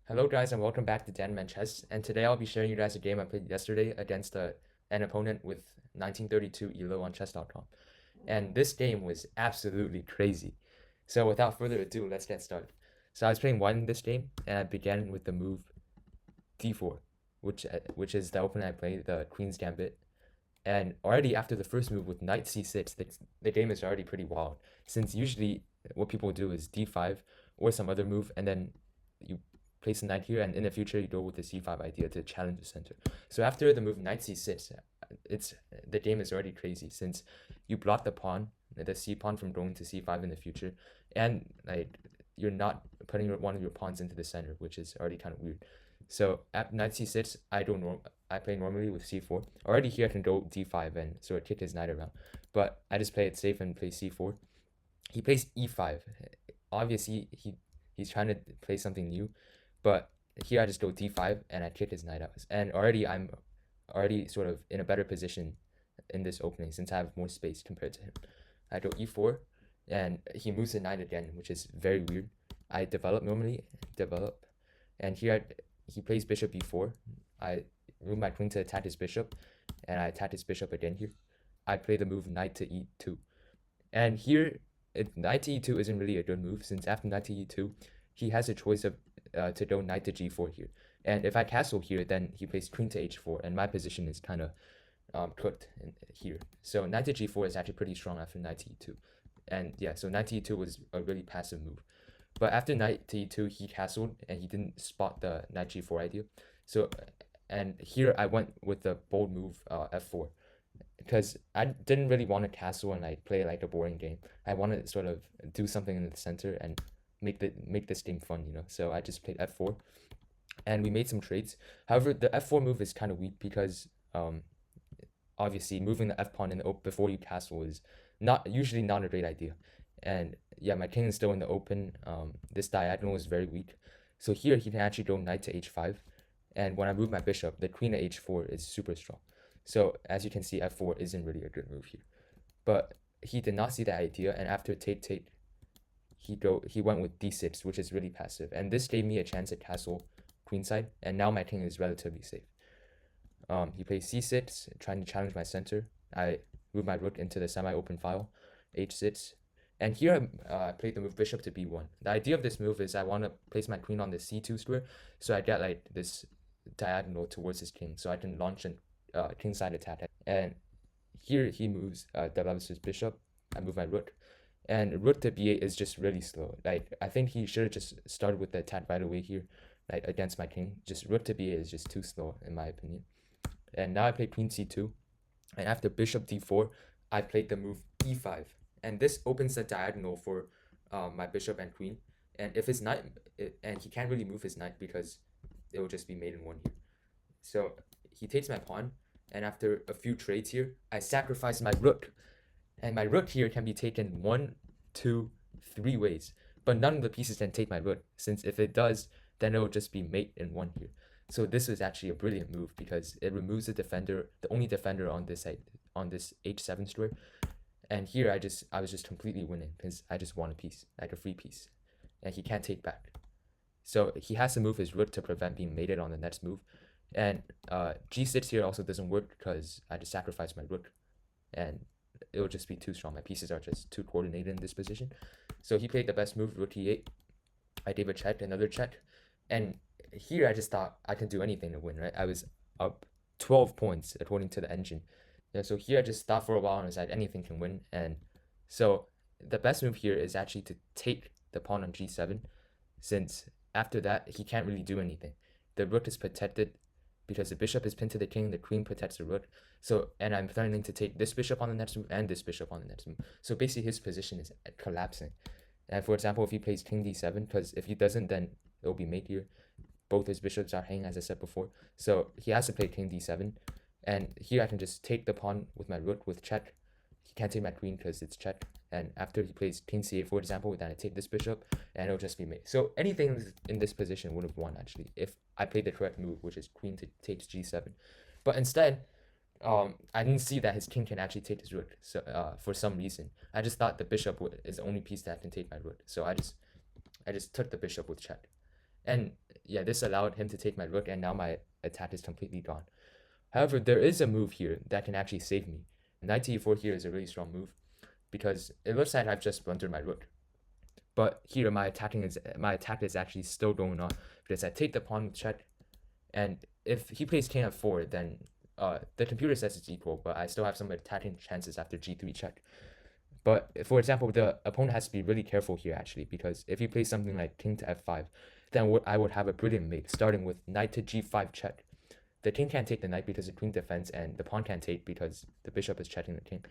Hello guys and welcome back to Dandaman Chess, and today I'll be sharing you guys a game I played yesterday against an opponent with 1932 ELO on chess.com. And this game was absolutely crazy. So without further ado, let's get started. So I was playing one in this game and I began with the move d4, which is the opening I played, the Queen's Gambit. And already after the first move with knight c6, the game is already pretty wild. Since usually what people do is d5 or some other move, and then you place a knight here, and in the future you go with the c5 idea to challenge the center. So after the move knight c6, it's the game is already crazy since you block the pawn, the c pawn from going to c5 in the future, and like you're not putting one of your pawns into the center, which is already kind of weird. So at knight c6, I play normally with c4. Already here I can go d5 and sort of kick his knight around, but I just play it safe and play c4. He plays e5. Obviously he's trying to play something new, but here I just go d5 and I kick his knight out. And already I'm already sort of in a better position in this opening since I have more space compared to him. I go e4 and he moves the knight again, which is very weird. I develop, and here he plays bishop e4. I move my queen to attack his bishop, and I attack his bishop again here. I play the move knight to e2. And here, knight to e2 isn't really a good move since after knight to e2, he has a choice of to go knight to g4 here. And if I castle here, then he plays queen to h4, and my position is kind of cooked here. So knight to g4 is actually pretty strong after knight to e2. And yeah, so knight to e2 was a really passive move. But after knight to e2, he castled, and he didn't spot the knight g4 idea. So, and here I went with the bold move f4 because I didn't really want to castle and like play like a boring game. I wanted to sort of do something in the center and make this game fun, you know. So I just played f4, and we made some trades. However, the f4 move is kind of weak because obviously moving the f pawn in the before you castle is usually not a great idea. And yeah, my king is still in the open. This diagonal is very weak. So here he can actually go knight to h5, and when I move my bishop, the queen to h4 is super strong. So as you can see, f4 isn't really a good move here. But he did not see that idea, and after take, he went with d6, which is really passive. And this gave me a chance at castle queenside, and now my king is relatively safe. He plays c6, trying to challenge my center. I move my rook into the semi-open file, h6. And here I played the move bishop to b1. The idea of this move is I want to place my queen on the c2 square, so I get like this diagonal towards his king, so I can launch an kingside attack. And here he moves, develops his bishop. I move my rook, and rook to b8 is just really slow. Like I think he should have just started with the attack right away here, like against my king. Just rook to b8 is just too slow in my opinion. And now I play queen c2, and after bishop d4, I played the move e5, and this opens the diagonal for my bishop and queen. And if his knight, and he can't really move his knight because it will just be mate in one here. So he takes my pawn, and after a few trades here, I sacrifice my rook. And my rook here can be taken 1, 2, 3 ways, but none of the pieces can take my rook, since if it does, then it will just be mate in one here. So this was actually a brilliant move because it removes the defender, the only defender on this side, on this h7 square. And here I was just completely winning because I just won a piece, like a free piece, and he can't take back. So he has to move his rook to prevent being mated on the next move. And g6 here also doesn't work because I just sacrificed my rook, and it will just be too strong. My pieces are just too coordinated in this position. So he played the best move, rook e8. I gave a check, another check, and here I just thought I can do anything to win, right? I was up 12 points according to the engine. Yeah, so here I just thought for a while and decided anything can win. And so the best move here is actually to take the pawn on g7, since after that he can't really do anything. The rook is protected because the bishop is pinned to the king, the queen protects the rook. So, and I'm threatening to take this bishop on the next move and this bishop on the next move. So basically his position is collapsing. And for example, if he plays king d7, because if he doesn't, then it'll be mate here. Both his bishops are hanging, as I said before. So he has to play king d7. And here I can just take the pawn with my rook with check. He can't take my queen because it's check. And after he plays king c8, for example, then I take this bishop, and it'll just be mate. So anything in this position would have won, actually, if I played the correct move, which is queen takes g7. But instead, I didn't see that his king can actually take his rook. So for some reason, I just thought the bishop is the only piece that can take my rook. So I just took the bishop with check. And yeah, this allowed him to take my rook, and now my attack is completely gone. However, there is a move here that can actually save me. Knight to e4 here is a really strong move because it looks like I've just blundered my rook. But here my attack is actually still going on because I take the pawn with check, and if he plays king f4, then the computer says it's equal, but I still have some attacking chances after g3 check. But for example, the opponent has to be really careful here actually, because if he plays something like king to f5, then I would have a brilliant mate starting with knight to g5 check. The king can't take the knight because the queen defends, and the pawn can't take because the bishop is checking the king.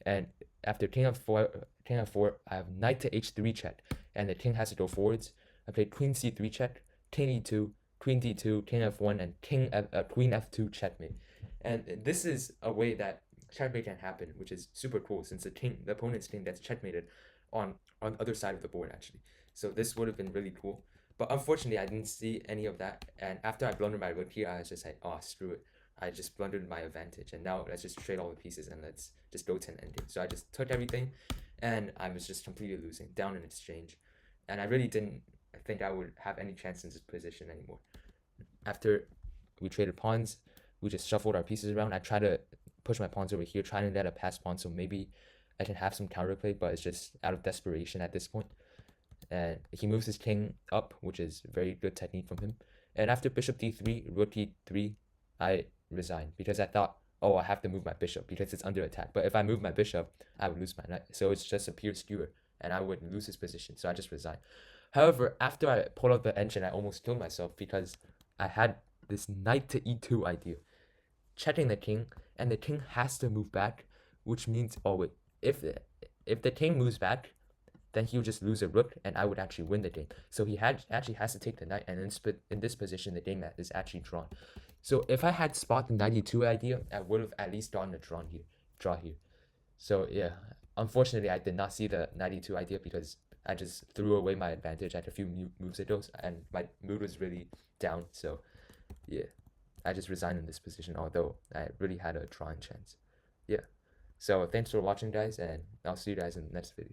And after king f4, I have knight to h3 check, and the king has to go forwards. I play queen c3 check, king e2, queen d2, king f1, and queen f2 checkmate. And this is a way that checkmate can happen, which is super cool since the opponent's king gets checkmated on the other side of the board actually. So this would have been really cool. But unfortunately, I didn't see any of that. And after I blundered my rook here, I was just like, oh, screw it. I just blundered my advantage. And now let's just trade all the pieces and let's just go to an endgame. So I just took everything, and I was just completely losing, down in exchange. And I really didn't think I would have any chance in this position anymore. After we traded pawns, we just shuffled our pieces around. I tried to push my pawns over here, trying to get a pass pawn, so maybe I can have some counterplay, but it's just out of desperation at this point. And he moves his king up, which is very good technique from him. And after bishop d3, rook e3, I resigned because I thought, oh, I have to move my bishop because it's under attack. But if I move my bishop, I would lose my knight. So it's just a pure skewer, and I would lose his position. So I just resigned. However, after I pulled out the engine, I almost killed myself because I had this knight to e2 idea, checking the king, and the king has to move back, which means, oh wait, if the king moves back, then he would just lose a rook, and I would actually win the game. So he actually has to take the knight, and in this position, the game is actually drawn. So if I had spot the 92 idea, I would have at least gotten a draw here. So yeah, unfortunately, I did not see the 92 idea because I just threw away my advantage at a few moves ago, and my mood was really down. So yeah, I just resigned in this position, although I really had a drawing chance. Yeah. So thanks for watching, guys, and I'll see you guys in the next video.